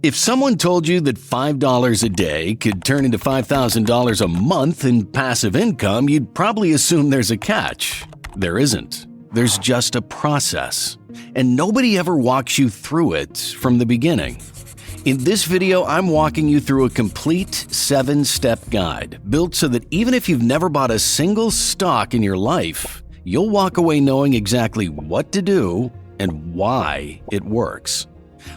If someone told you that $5 a day could turn into $5,000 a month in passive income, you'd probably assume there's a catch. There isn't. There's just a process. And nobody ever walks you through it from the beginning. In this video, I'm walking you through a complete 7-step guide built so that even if you've never bought a single stock in your life, you'll walk away knowing exactly what to do and why it works.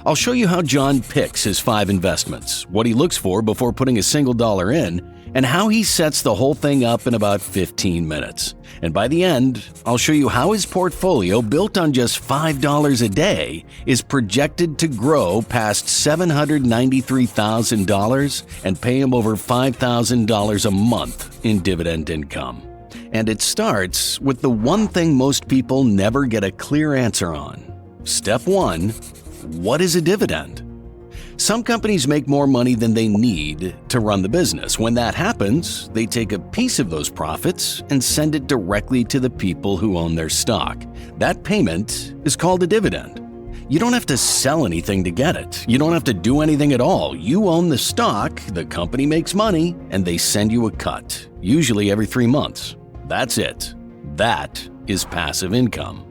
I'll show you how John picks his 5 investments, what he looks for before putting a single dollar in, and how he sets the whole thing up in about 15 minutes. And by the end, I'll show you how his portfolio, built on just $5 a day, is projected to grow past $793,000 and pay him over $5,000 a month in dividend income. And it starts with the one thing most people never get a clear answer on. Step 1. What is a dividend? Some companies make more money than they need to run the business. When that happens, they take a piece of those profits and send it directly to the people who own their stock. That payment is called a dividend. You don't have to sell anything to get it. You don't have to do anything at all. You own the stock, the company makes money, and they send you a cut, usually every 3 months. That's it. That is passive income.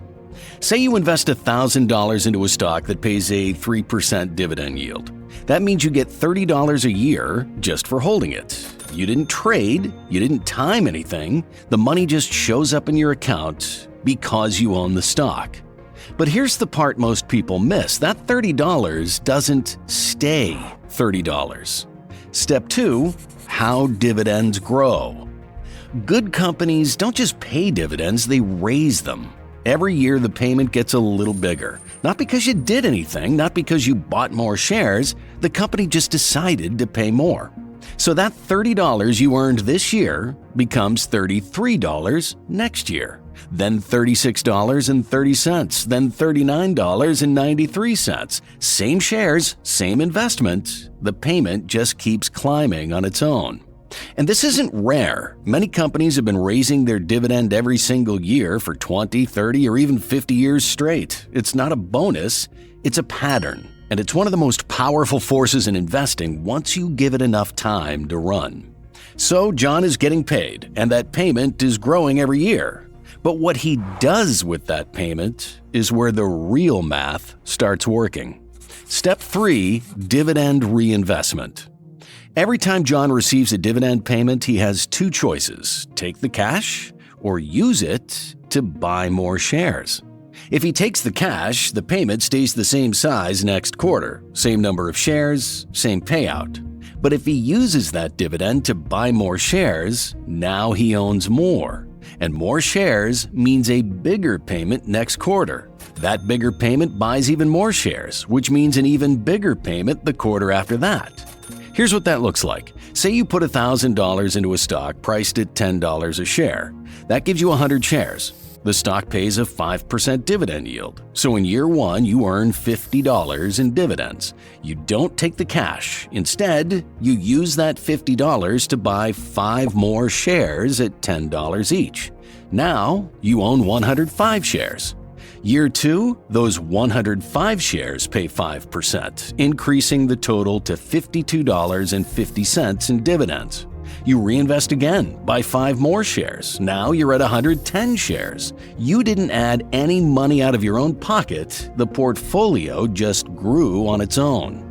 Say you invest $1,000 into a stock that pays a 3% dividend yield. That means you get $30 a year just for holding it. You didn't trade, you didn't time anything, the money just shows up in your account because you own the stock. But here's the part most people miss. That $30 doesn't stay $30. Step 2, how dividends grow. Good companies don't just pay dividends, they raise them. Every year, the payment gets a little bigger. Not because you did anything, not because you bought more shares, the company just decided to pay more. So that $30 you earned this year becomes $33 next year, then $36.30, then $39.93. Same shares, same investment, the payment just keeps climbing on its own. And this isn't rare. Many companies have been raising their dividend every single year for 20, 30, or even 50 years straight. It's not a bonus, it's a pattern. And it's one of the most powerful forces in investing once you give it enough time to run. So John is getting paid, and that payment is growing every year. But what he does with that payment is where the real math starts working. Step 3, dividend reinvestment. Every time John receives a dividend payment, he has 2 choices: take the cash or use it to buy more shares. If he takes the cash, the payment stays the same size next quarter, same number of shares, same payout. But if he uses that dividend to buy more shares, now he owns more. And more shares means a bigger payment next quarter. That bigger payment buys even more shares, which means an even bigger payment the quarter after that. Here's what that looks like. Say you put $1,000 into a stock priced at $10 a share. That gives you 100 shares. The stock pays a 5% dividend yield. So in year 1, you earn $50 in dividends. You don't take the cash. Instead, you use that $50 to buy 5 more shares at $10 each. Now, you own 105 shares. Year 2, those 105 shares pay 5%, increasing the total to $52.50 in dividends. You reinvest again, buy 5 more shares. Now you're at 110 shares. You didn't add any money out of your own pocket. The portfolio just grew on its own.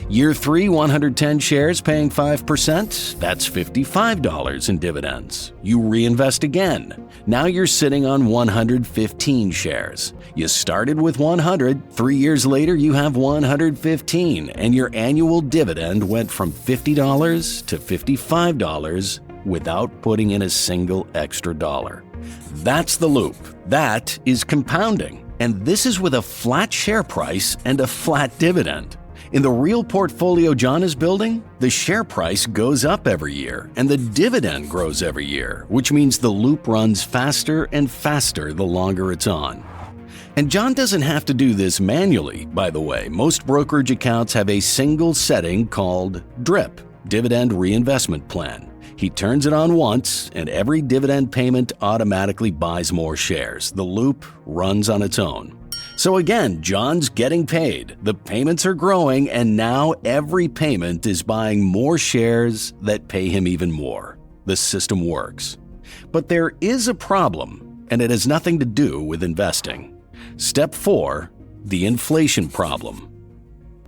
Year 3, 110 shares paying 5%, that's $55 in dividends. You reinvest again. Now you're sitting on 115 shares. You started with 100, 3 years later you have 115, and your annual dividend went from $50 to $55 without putting in a single extra dollar. That's the loop. That is compounding. And this is with a flat share price and a flat dividend. In the real portfolio John is building, the share price goes up every year and the dividend grows every year, which means the loop runs faster and faster the longer it's on. And John doesn't have to do this manually, by the way. Most brokerage accounts have a single setting called DRIP, Dividend Reinvestment Plan. He turns it on once, and every dividend payment automatically buys more shares. The loop runs on its own. So again, John's getting paid, the payments are growing, and now every payment is buying more shares that pay him even more. The system works. But there is a problem, and it has nothing to do with investing. Step 4, the inflation problem.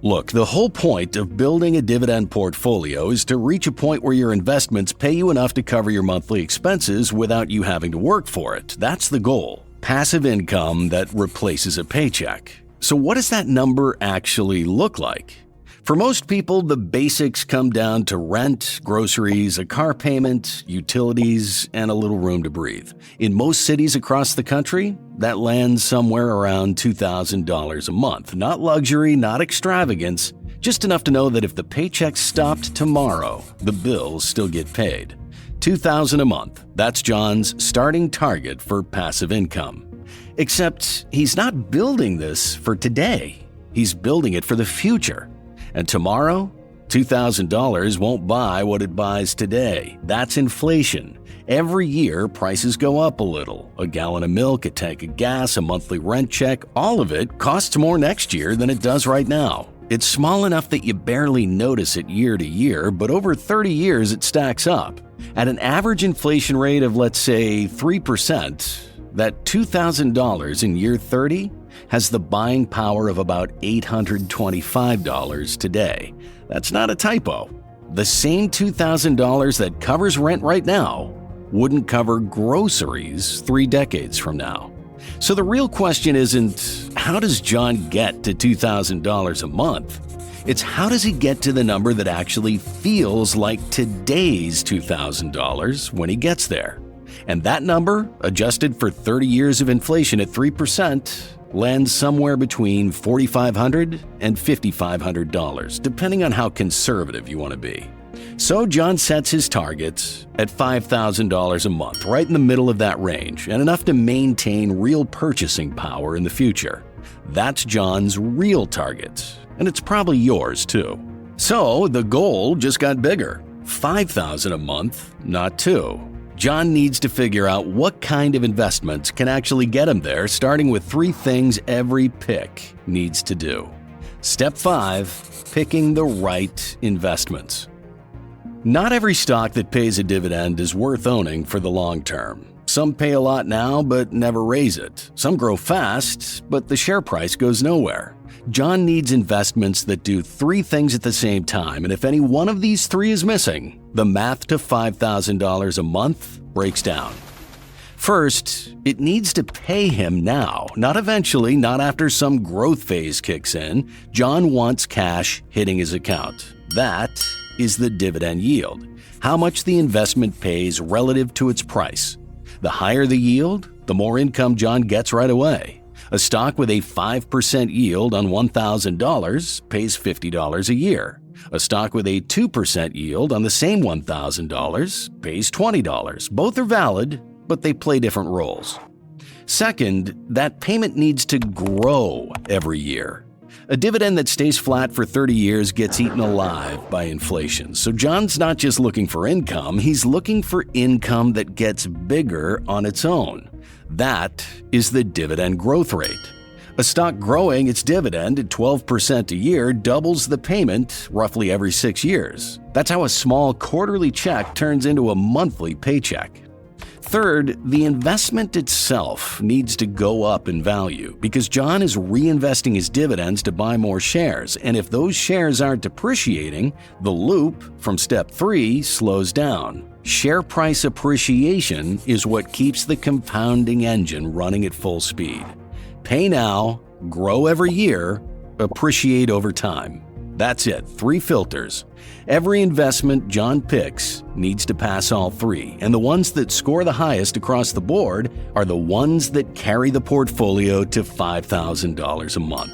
Look, the whole point of building a dividend portfolio is to reach a point where your investments pay you enough to cover your monthly expenses without you having to work for it. That's the goal. Passive income that replaces a paycheck. So what does that number actually look like? For most people, the basics come down to rent, groceries, a car payment, utilities, and a little room to breathe. In most cities across the country, that lands somewhere around $2,000 a month. Not luxury, not extravagance, just enough to know that if the paycheck stopped tomorrow, the bills still get paid. $2,000 a month, that's John's starting target for passive income. Except he's not building this for today. He's building it for the future. And tomorrow, $2,000 won't buy what it buys today. That's inflation. Every year, prices go up a little. A gallon of milk, a tank of gas, a monthly rent check, all of it costs more next year than it does right now. It's small enough that you barely notice it year to year, but over 30 years it stacks up. At an average inflation rate of, let's say, 3%, that $2,000 in year 30 has the buying power of about $825 today. That's not a typo. The same $2,000 that covers rent right now wouldn't cover groceries 3 decades from now. So the real question isn't, how does John get to $2,000 a month? It's how does he get to the number that actually feels like today's $2,000 when he gets there? And that number, adjusted for 30 years of inflation at 3%, lands somewhere between $4,500 and $5,500, depending on how conservative you want to be. So John sets his targets at $5,000 a month, right in the middle of that range, and enough to maintain real purchasing power in the future. That's John's real target, and it's probably yours too. So the goal just got bigger. $5,000 a month, not $2,000. John needs to figure out what kind of investments can actually get him there, starting with 3 things every pick needs to do. Step 5, picking the right investments. Not every stock that pays a dividend is worth owning for the long term. Some pay a lot now but never raise it. Some grow fast, but the share price goes nowhere. John needs investments that do 3 things at the same time, and if any one of these 3 is missing, the math to $5,000 a month breaks down. First, it needs to pay him now, not eventually, not after some growth phase kicks in. John wants cash hitting his account. That is the dividend yield, how much the investment pays relative to its price. The higher the yield, the more income John gets right away. A stock with a 5% yield on $1,000 pays $50 a year. A stock with a 2% yield on the same $1,000 pays $20. Both are valid, but they play different roles. Second, that payment needs to grow every year. A dividend that stays flat for 30 years gets eaten alive by inflation. So John's not just looking for income, he's looking for income that gets bigger on its own. That is the dividend growth rate. A stock growing its dividend at 12% a year doubles the payment roughly every 6 years. That's how a small quarterly check turns into a monthly paycheck. Third, the investment itself needs to go up in value because John is reinvesting his dividends to buy more shares, and if those shares aren't depreciating, the loop from step 3 slows down. Share price appreciation is what keeps the compounding engine running at full speed. Pay now, grow every year, appreciate over time. That's it, 3 filters. Every investment John picks needs to pass all 3, and the ones that score the highest across the board are the ones that carry the portfolio to $5,000 a month.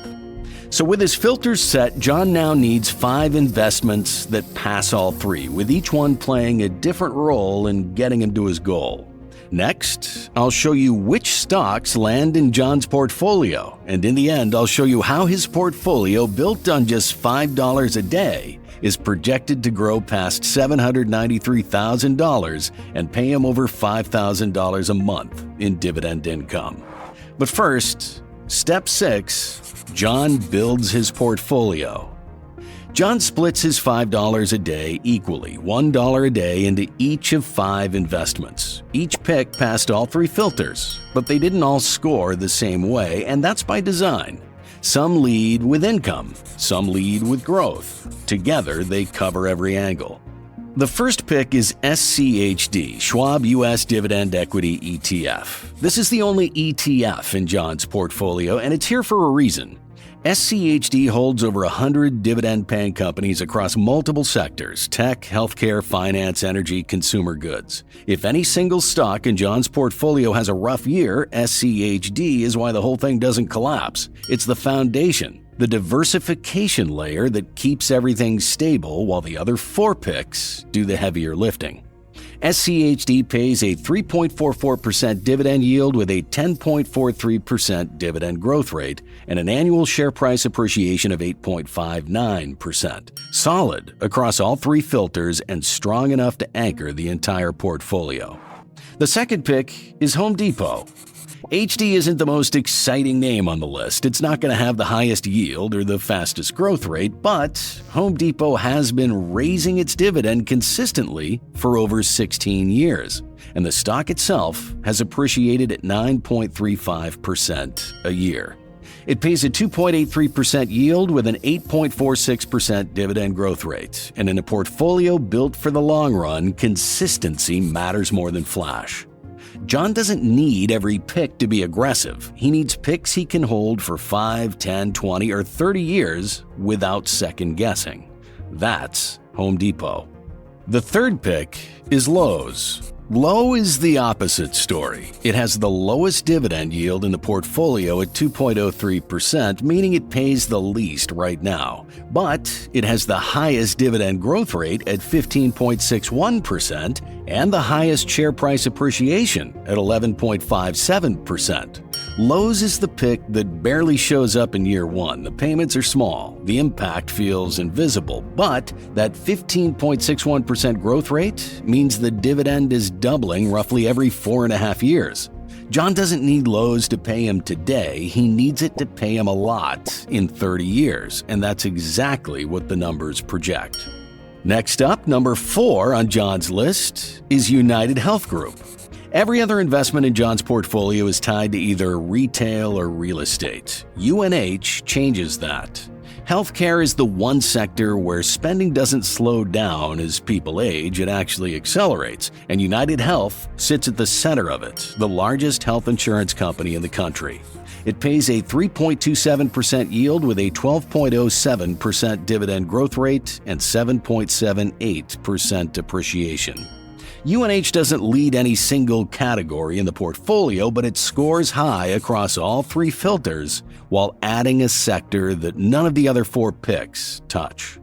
So with his filters set, John now needs 5 investments that pass all 3, with each one playing a different role in getting him to his goal. Next, I'll show you which stocks land in John's portfolio, and in the end, I'll show you how his portfolio, built on just $5 a day, is projected to grow past $793,000 and pay him over $5,000 a month in dividend income. But first, Step 6. John builds his portfolio. John splits his $5 a day equally, $1 a day, into each of 5 investments. Each pick passed all 3 filters, but they didn't all score the same way, and that's by design. Some lead with income, some lead with growth. Together, they cover every angle. The first pick is SCHD, Schwab U.S. Dividend Equity ETF. This is the only ETF in John's portfolio, and it's here for a reason. SCHD holds over 100 dividend-paying companies across multiple sectors: tech, healthcare, finance, energy, consumer goods. If any single stock in John's portfolio has a rough year, SCHD is why the whole thing doesn't collapse. It's the foundation, the diversification layer that keeps everything stable while the other 4 picks do the heavier lifting. SCHD pays a 3.44% dividend yield with a 10.43% dividend growth rate and an annual share price appreciation of 8.59%. Solid across all 3 filters and strong enough to anchor the entire portfolio. The second pick is Home Depot. HD isn't the most exciting name on the list. It's not going to have the highest yield or the fastest growth rate, but Home Depot has been raising its dividend consistently for over 16 years, and the stock itself has appreciated at 9.35% a year. It pays a 2.83% yield with an 8.46% dividend growth rate, and in a portfolio built for the long run, consistency matters more than flash. John doesn't need every pick to be aggressive. He needs picks he can hold for 5, 10, 20, or 30 years without second guessing. That's Home Depot. The third pick is Lowe's. Lowe is the opposite story. It has the lowest dividend yield in the portfolio at 2.03%, meaning it pays the least right now. But it has the highest dividend growth rate at 15.61% and the highest share price appreciation at 11.57%. Lowe's is the pick that barely shows up in year 1. The payments are small, the impact feels invisible, but that 15.61% growth rate means the dividend is doubling roughly every 4.5 years. John doesn't need Lowe's to pay him today, he needs it to pay him a lot in 30 years, and that's exactly what the numbers project. Next up, number 4 on John's list is United Health Group. Every other investment in John's portfolio is tied to either retail or real estate. UNH changes that. Healthcare is the one sector where spending doesn't slow down as people age, it actually accelerates, and United Health sits at the center of it, the largest health insurance company in the country. It pays a 3.27% yield with a 12.07% dividend growth rate and 7.78% depreciation. UNH doesn't lead any single category in the portfolio, but it scores high across all 3 filters while adding a sector that none of the other 4 picks touch.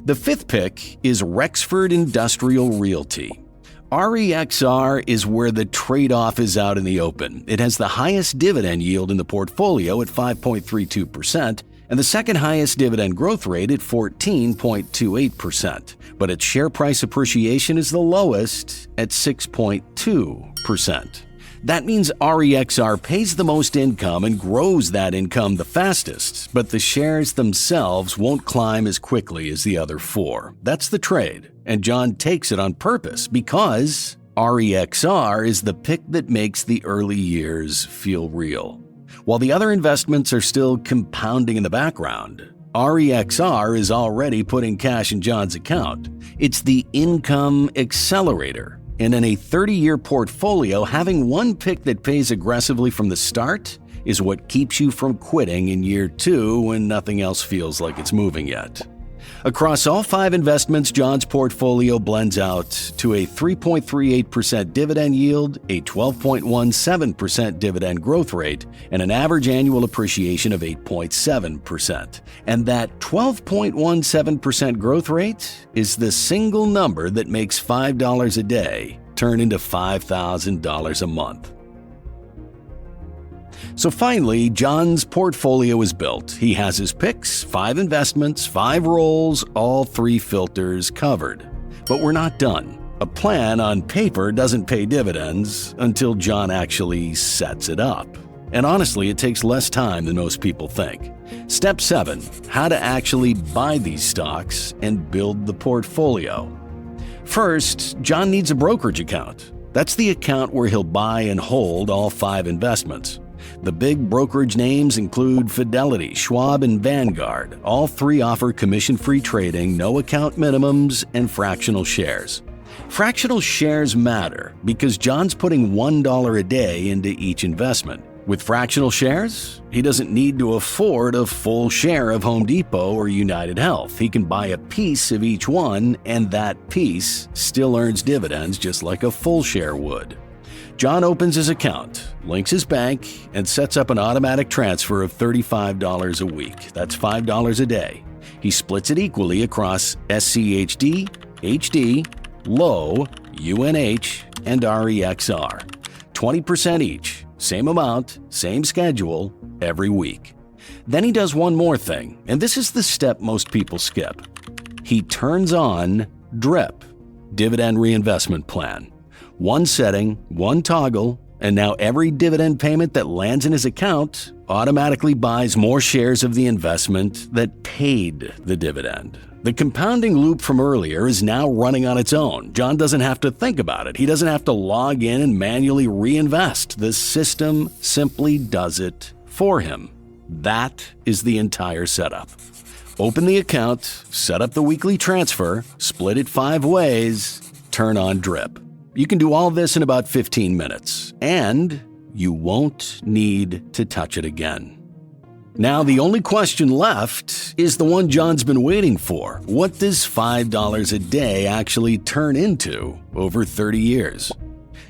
The 5th pick is Rexford Industrial Realty. REXR is where the trade-off is out in the open. It has the highest dividend yield in the portfolio at 5.32% and the second highest dividend growth rate at 14.28%, but its share price appreciation is the lowest at 6.2%. That means REXR pays the most income and grows that income the fastest, but the shares themselves won't climb as quickly as the other 4. That's the trade, and John takes it on purpose because REXR is the pick that makes the early years feel real. While the other investments are still compounding in the background, REXR is already putting cash in John's account. It's the income accelerator. And in a 30-year portfolio, having one pick that pays aggressively from the start is what keeps you from quitting in year 2 when nothing else feels like it's moving yet. Across all 5 investments, John's portfolio blends out to a 3.38% dividend yield, a 12.17% dividend growth rate, and an average annual appreciation of 8.7%. And that 12.17% growth rate is the single number that makes $5 a day turn into $5,000 a month. So finally, John's portfolio is built. He has his picks, 5 investments, 5 roles, all 3 filters covered. But we're not done. A plan on paper doesn't pay dividends until John actually sets it up. And honestly, it takes less time than most people think. Step 7. How to actually buy these stocks and build the portfolio. First, John needs a brokerage account. That's the account where he'll buy and hold all 5 investments. The big brokerage names include Fidelity, Schwab, and Vanguard. All 3 offer commission-free trading, no account minimums, and fractional shares. Fractional shares matter because John's putting $1 a day into each investment. With fractional shares, he doesn't need to afford a full share of Home Depot or United Health. He can buy a piece of each one, and that piece still earns dividends just like a full share would. John opens his account, links his bank, and sets up an automatic transfer of $35 a week. That's $5 a day. He splits it equally across SCHD, HD, LOW, UNH, and REXR. 20% each. Same amount, same schedule, every week. Then he does one more thing, and this is the step most people skip. He turns on DRIP, Dividend Reinvestment Plan. One setting, one toggle, and now every dividend payment that lands in his account automatically buys more shares of the investment that paid the dividend. The compounding loop from earlier is now running on its own. John doesn't have to think about it. He doesn't have to log in and manually reinvest. The system simply does it for him. That is the entire setup. Open the account, set up the weekly transfer, split it 5 ways, turn on DRIP. You can do all this in about 15 minutes, and you won't need to touch it again. Now, the only question left is the one John's been waiting for. What does $5 a day actually turn into over 30 years?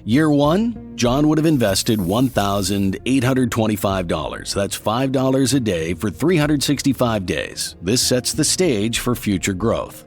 Year 1, John would have invested $1,825. That's $5 a day for 365 days. This sets the stage for future growth.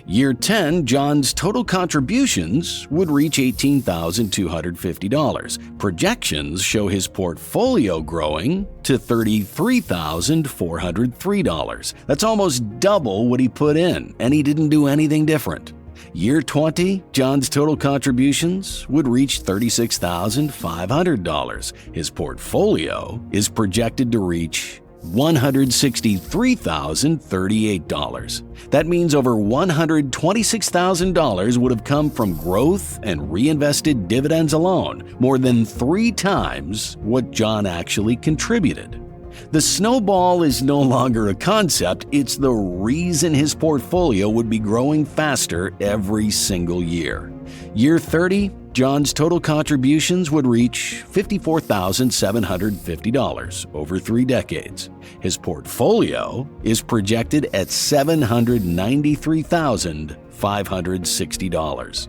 Year 10, John's total contributions would reach $18,250. Projections show his portfolio growing to $33,403. That's almost double what he put in, and he didn't do anything different. Year 20, John's total contributions would reach $36,500. His portfolio is projected to reach $163,038. That means over $126,000 would have come from growth and reinvested dividends alone, more than 3 times what John actually contributed. The snowball is no longer a concept, it's the reason his portfolio would be growing faster every single year. Year 30, John's total contributions would reach $54,750 over 3 decades. His portfolio is projected at $793,560.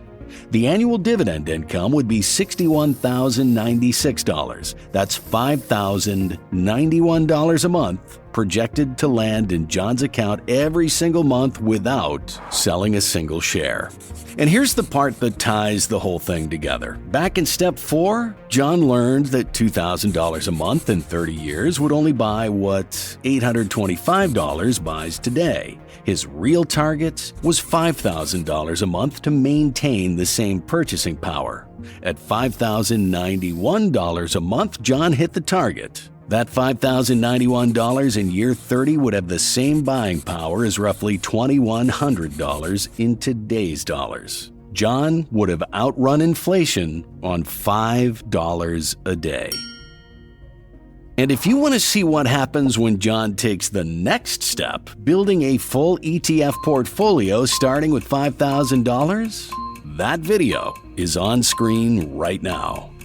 The annual dividend income would be $61,096. That's $5,091 a month projected to land in John's account every single month without selling a single share. And here's the part that ties the whole thing together. Back in step 4, John learned that $2,000 a month in 30 years would only buy what $825 buys today. His real target was $5,000 a month to maintain the same purchasing power. At $5,091 a month, John hit the target. That $5,091 in year 30 would have the same buying power as roughly $2,100 in today's dollars. John would have outrun inflation on $5 a day. And if you want to see what happens when John takes the next step, building a full ETF portfolio starting with $5,000, that video is on screen right now.